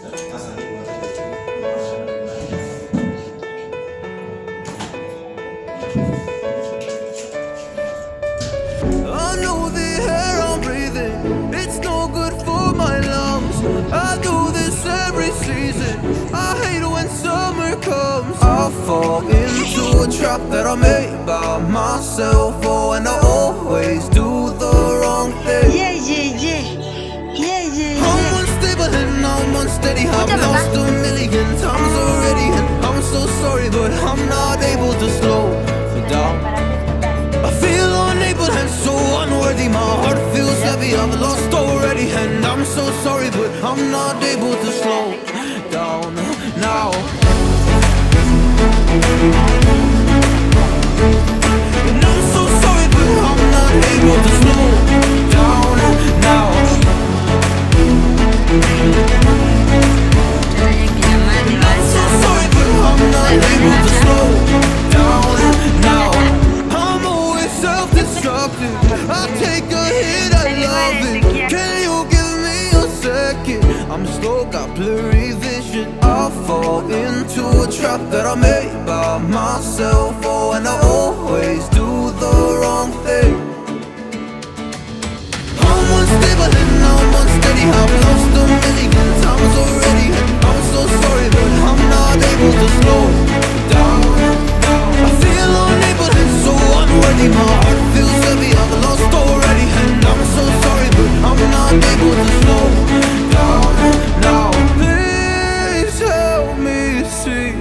I know the air I'm breathing, it's no good for my lungs. I do this every season, I hate when summer comes. I fall into a trap that I made by myself. Oh, and I always do the wrong thing. I'm unstable and I'm unsteady, I've lost a million times already. And I'm so sorry, but I'm not able to slow down. I feel unable and so unworthy, my heart feels heavy, I've lost already. And I'm so sorry, but I'm not able to slow down now. And I'm so sorry, but I'm not able to slow down now. I'm so sorry, but I'm not able to slow down now. I'm always self-destructive, I take a hit, I love it. Can you give me a second? I'm slow, got blurry vision. I fall into a trap that I made by myself. Oh, and I always do the wrong thing. I'm unstable and I'm unsteady, I've lost a million times already. And I'm so sorry, but I'm not able to slow down. I feel unable and so unworthy, my heart feels heavy, I've lost already. And I'm so sorry, but I'm not able to slow down now. Please help me see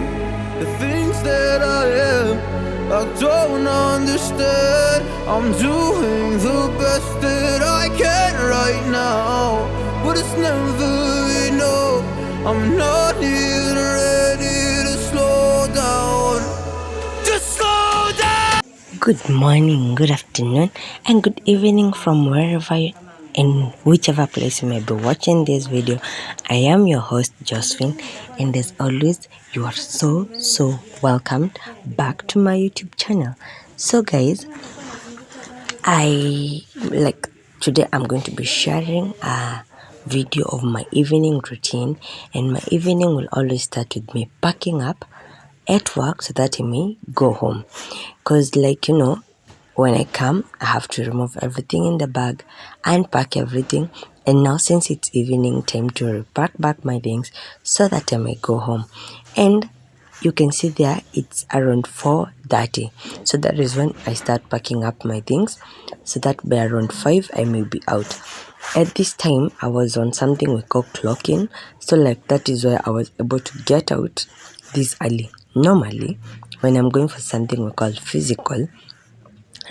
the things that I am, I don't understand. I'm doing the best that I can right now, but it's never enough. I'm not even ready to slow down. Just slow down. Good morning, good afternoon, and good evening from wherever and whichever place you may be watching this video. I am your host Josephine, and as always, you are so welcomed back to my YouTube channel. So guys, today I'm going to be sharing a video of my evening routine, and my evening will always start with me packing up at work so that I may go home, because when I come I have to remove everything in the bag, unpack everything, and now since it's evening time to repack back my things so that I may go home. And you can see there it's around 4:30, so that is when I start packing up my things, so that by around 5 I may be out. At this time I was on something we call clocking, so that is why I was able to get out this early. Normally when I'm going for something we call physical,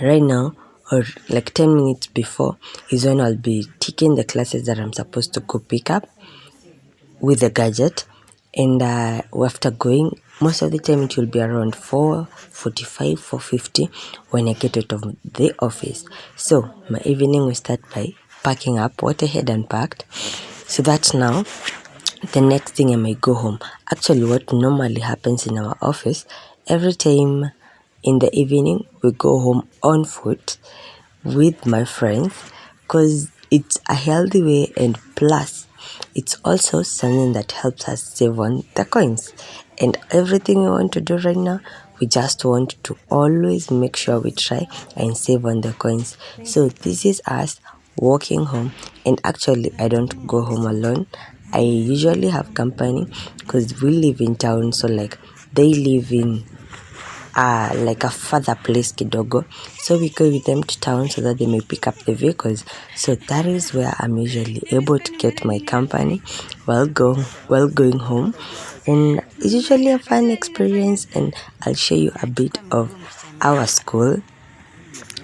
right now or 10 minutes before is when I'll be taking the classes that I'm supposed to go pick up with the gadget. And after going, most of the time it will be around 4:45, 4:50 when I get out of the office. So my evening will start by packing up what I had unpacked, so that's now the next thing I may go home. Actually, what normally happens in our office, every time in the evening we go home on foot with my friends, because it's a healthy way, and plus it's also something that helps us save on the coins. And everything we want to do right now, we just want to always make sure we try and save on the coins. So this is us walking home, and actually I don't go home alone. I usually have company because we live in town, so they live in a further place kidogo, so we go with them to town so that they may pick up the vehicles. So that is where I'm usually able to get my company while going home, and it's usually a fun experience. And I'll show you a bit of our school,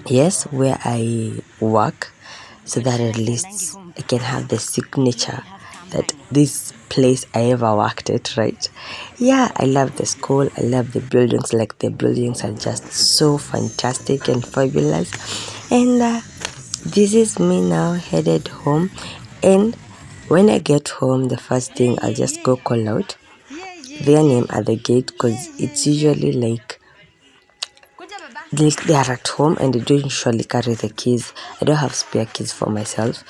yes, where I work, so that at least I can have the signature that this place I ever worked at, right? Yeah, I love the school, I love the buildings. The buildings are just so fantastic and fabulous. And this is me now headed home, and when I get home, the first thing I'll just go call out their name at the gate, because it's usually they are at home and they don't usually carry the keys. I don't have spare keys for myself.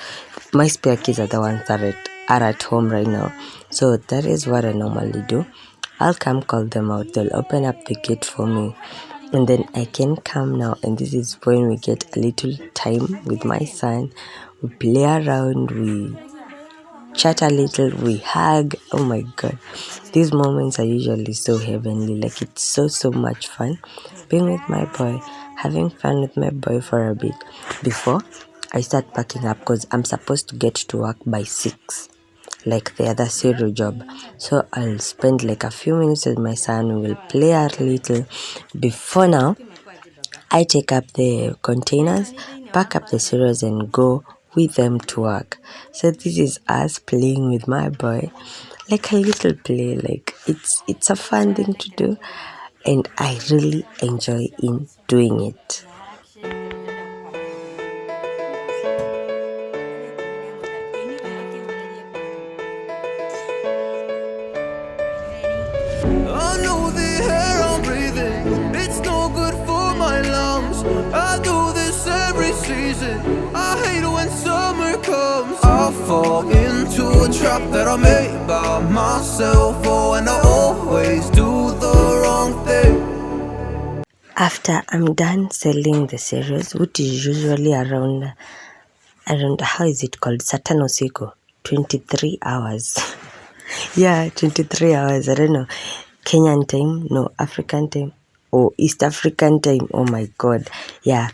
My spare keys are the ones that are at home right now. So that is what I normally do. I'll come call them out, they'll open up the gate for me, and then I can come now, and this is when we get a little time with my son. We play around, we chat a little, we hug. Oh my god, these moments are usually so heavenly. Like, it's so much fun being with my boy, having fun with my boy for a bit before I start packing up, because I'm supposed to get to work by 6 like the other serial job. So I'll spend like a few minutes with my son, we will play a little before now I take up the containers, pack up the cereals, and go with them to work. So this is us playing with my boy, like a little play. Like, it's a fun thing to do, and I really enjoy in doing it. I know the air I'm breathing, it's no good for my lungs. I do this every season, I hate when summer comes. I fall into a trap that I made by myself. Oh, and I always do the wrong thing. After I'm done selling the cereals, which is usually around how is it called? Satano Siko. 23 hours. Yeah, 23 hours. I don't know. Kenyan time, no, African time, or East African time. Oh my god. Yeah.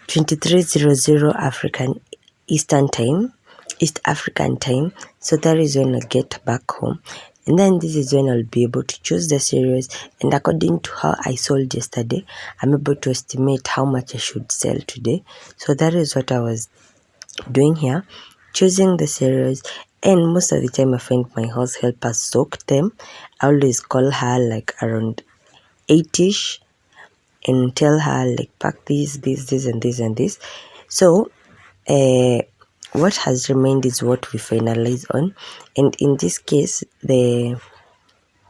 23:00 African Eastern time, East African time. So that is when I get back home. And then this is when I'll be able to choose the cereals. And according to how I sold yesterday, I'm able to estimate how much I should sell today. So that is what I was doing here, choosing the cereals. And most of the time I find my house helper soak them. I always call her like around 8ish and tell her like, pack this and this and this. So what has remained is what we finalize on. And in this case, the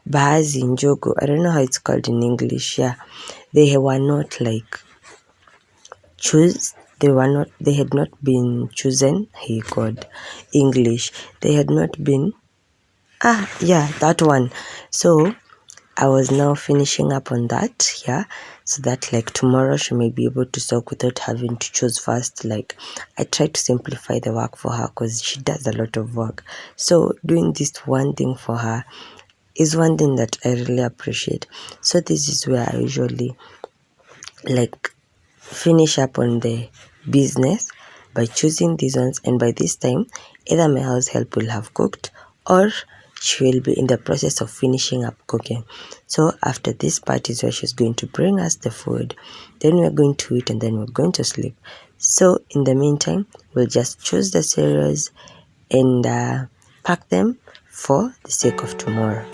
baazi njogo, I don't know how it's called in English. Yeah, they were not like they had not been chosen. Hey god, English, they had not been, yeah, that one. So I was now finishing up on that, yeah, so that like tomorrow she may be able to soak without having to choose first. Like, I try to simplify the work for her because she does a lot of work. So doing this one thing for her is one thing that I really appreciate. So this is where I usually like finish up on the business by choosing these ones, and by this time either my house help will have cooked or she will be in the process of finishing up cooking. So after this part is where she's going to bring us the food, then we're going to eat, and then we're going to sleep. So in the meantime, we'll just choose the cereals and pack them for the sake of tomorrow.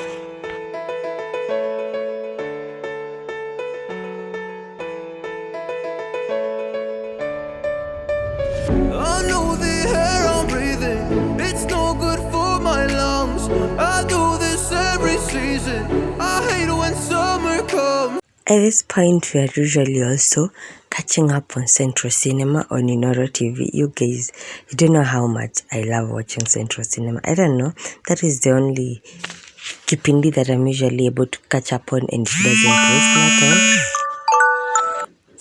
I know the air I'm breathing, it's no good for my lungs. I do this every season, I hate when summer comes. At this point, we are usually also catching up on Central Cinema on Inoro TV. You guys, you don't know how much I love watching Central Cinema. I don't know, that is the only kipindi that I'm usually able to catch up on, and it doesn't waste my time.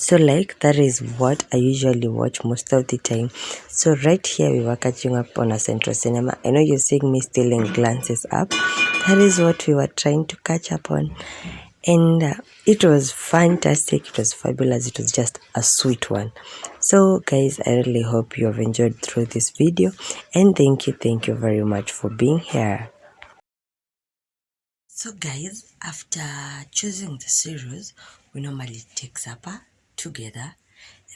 So like, that is what I usually watch most of the time. So right here we were catching up on a Central Cinema. I know you're seeing me stealing glances up. That is what we were trying to catch up on. And it was fantastic, it was fabulous, it was just a sweet one. So guys, I really hope you have enjoyed through this video, and thank you very much for being here. So guys, after choosing the cereals, we normally take supper together,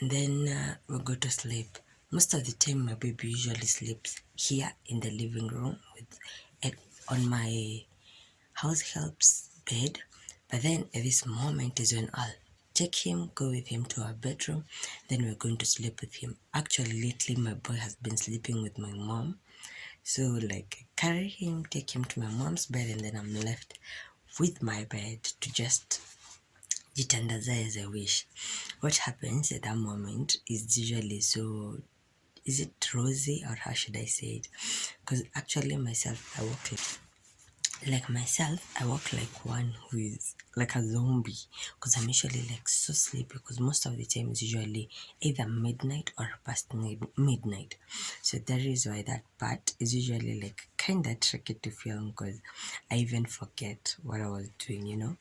and then we go to sleep. Most of the time my baby usually sleeps here in the living room on my house help's bed. But then at this moment is when I'll take him, go with him to our bedroom, then we're going to sleep with him. Actually lately my boy has been sleeping with my mom, so like, carry him, take him to my mom's bed, and then I'm left with my bed to just jitandaza as I wish. What happens at that moment is usually so is it rosy, or how should I say it? Because actually myself, I work I work like one who is like a zombie, because I'm usually like so sleepy, because most of the time is usually either midnight or past midnight. So that is why that part is usually like kind of tricky to film, because I even forget what I was doing, you know.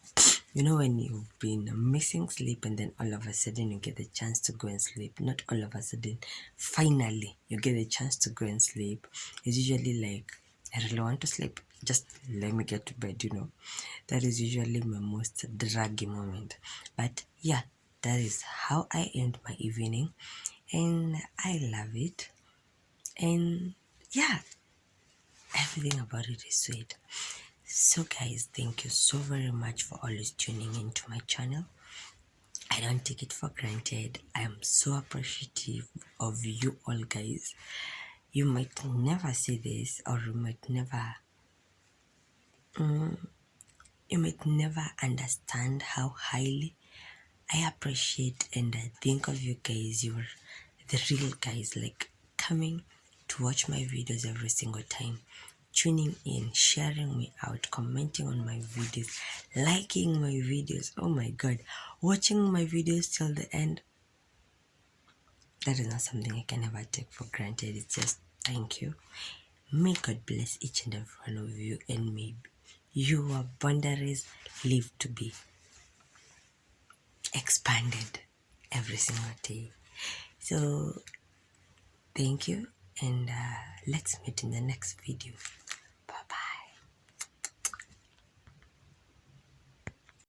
You know, when you've been missing sleep and then all of a sudden you get the chance to go and sleep. Not all of a sudden, finally you get the chance to go and sleep. It's usually like, I really want to sleep. Just let me get to bed, you know. That is usually my most draggy moment. But yeah, that is how I end my evening, and I love it. And yeah, everything about it is sweet. So guys, thank you so very much for always tuning into my channel. I don't take it for granted. I am so appreciative of you all, guys. You might never see this, or you might never understand how highly I appreciate and I think of you guys. You're the real guys, like coming to watch my videos every single time, tuning in, sharing me out, commenting on my videos, liking my videos. Oh my god, watching my videos till the end. That is not something I can ever take for granted. It's just thank you. May God bless each and every one of you, and may your boundaries live to be expanded every single day. So thank you, and let's meet in the next video.